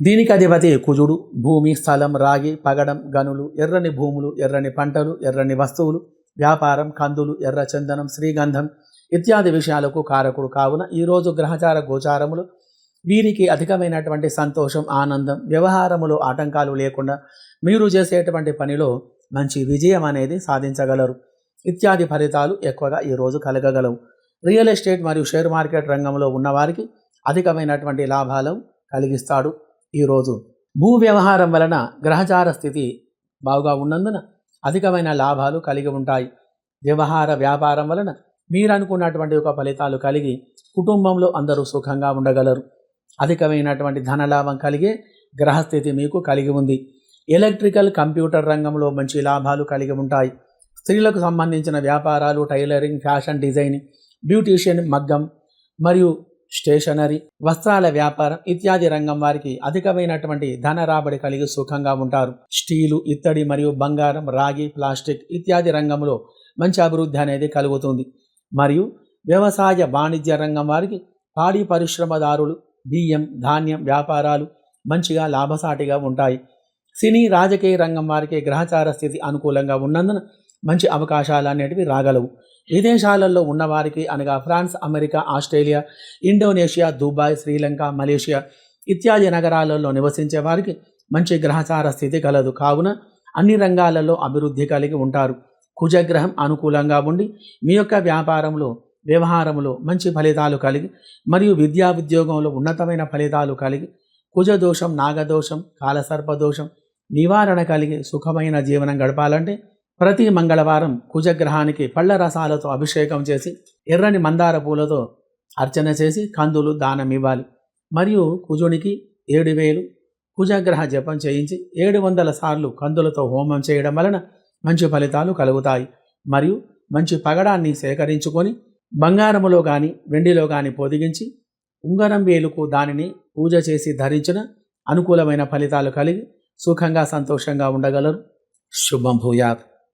దీనికి అధిపతి కుజుడు. భూమి, స్థలం, రాగి, పగడం, గనులు, ఎర్రని భూములు, ఎర్రని పంటలు, ఎర్రని వస్తువులు, వ్యాపారం, కందులు, ఎర్ర చందనం, శ్రీగంధం ఇత్యాది విషయాలకు కారకుడు కావున ఈరోజు గ్రహచార గోచారములు వీరికి అధికమైనటువంటి సంతోషం, ఆనందం, వ్యవహారములో ఆటంకాలు లేకుండా మీరు చేసేటువంటి పనిలో మంచి విజయం అనేది సాధించగలరు ఇత్యాది ఫలితాలు ఎక్కువగా ఈరోజు కలగగలవు. రియల్ ఎస్టేట్ మరియు షేర్ మార్కెట్ రంగంలో ఉన్నవారికి అధికమైనటువంటి లాభాలు కలిగిస్తాడు. ఈరోజు భూ వ్యవహారం వలన గ్రహచార స్థితి బాగా ఉన్నందున అధికమైన లాభాలు కలిగి ఉంటాయి. వ్యవహార వ్యాపారం వలన మీరు అనుకున్నటువంటి ఒక ఫలితాలు కలిగి కుటుంబంలో అందరూ సుఖంగా ఉండగలరు. అధికమైనటువంటి ధనలాభం కలిగే గ్రహస్థితి మీకు కలిగి ఉంది. ఎలక్ట్రికల్, కంప్యూటర్ రంగంలో మంచి లాభాలు కలిగి ఉంటాయి. స్త్రీలకు సంబంధించిన వ్యాపారాలు, టైలరింగ్, ఫ్యాషన్ డిజైనింగ్, బ్యూటీషియన్, మగ్గం మరియు స్టేషనరీ, వస్త్రాల వ్యాపారం ఇత్యాది రంగం వారికి అధికమైనటువంటి ధన రాబడి కలిగి సుఖంగా ఉంటారు. స్టీలు, ఇత్తడి మరియు బంగారం, రాగి, ప్లాస్టిక్ ఇత్యాది రంగంలో మంచి అభివృద్ధి అనేది కలుగుతుంది. మరియు వ్యవసాయ వాణిజ్య రంగం వారికి పాడి పరిశ్రమదారులు, బియ్యం, ధాన్యం వ్యాపారాలు మంచిగా లాభసాటిగా ఉంటాయి. సినీ, రాజకీయ రంగం వారికి గ్రహచార స్థితి అనుకూలంగా ఉన్నందున మంచి అవకాశాలు అనేటివి రాగలవు. విదేశాలలో ఉన్నవారికి అనగా France, America, Australia, Indonesia, Dubai, Sri Lanka, Malaysia ఇత్యాది నగరాలలో నివసించే వారికి మంచి గ్రహచార స్థితి కలదు. కావున అన్ని రంగాలలో అభివృద్ధి కలిగి ఉంటారు. కుజగ్రహం అనుకూలంగా ఉండి మీ యొక్క వ్యాపారంలో, వ్యవహారంలో మంచి ఫలితాలు కలిగి మరియు విద్యా ఉద్యోగంలో ఉన్నతమైన ఫలితాలు కలిగి కుజదోషం, నాగదోషం, కాలసర్పదోషం నివారణ కలిగి సుఖమైన జీవనం గడపాలంటే ప్రతి మంగళవారం కుజగ్రహానికి పళ్ళ రసాలతో అభిషేకం చేసి ఎర్రని మందార పూలతో అర్చన చేసి కందులు దానం ఇవ్వాలి. మరియు కుజునికి 7,000 కుజగ్రహ జపం చేయించి 700 సార్లు కందులతో హోమం చేయడం వలన మంచి ఫలితాలు కలుగుతాయి. మరియు మంచి పగడాన్ని సేకరించుకొని బంగారములో కానీ వెండిలో కానీ పొదిగించి ఉంగరం వేలుకు దానిని పూజ చేసి ధరించిన అనుకూలమైన ఫలితాలు కలిగి సుఖంగా సంతోషంగా ఉండగలరు. శుభం భూయాత్.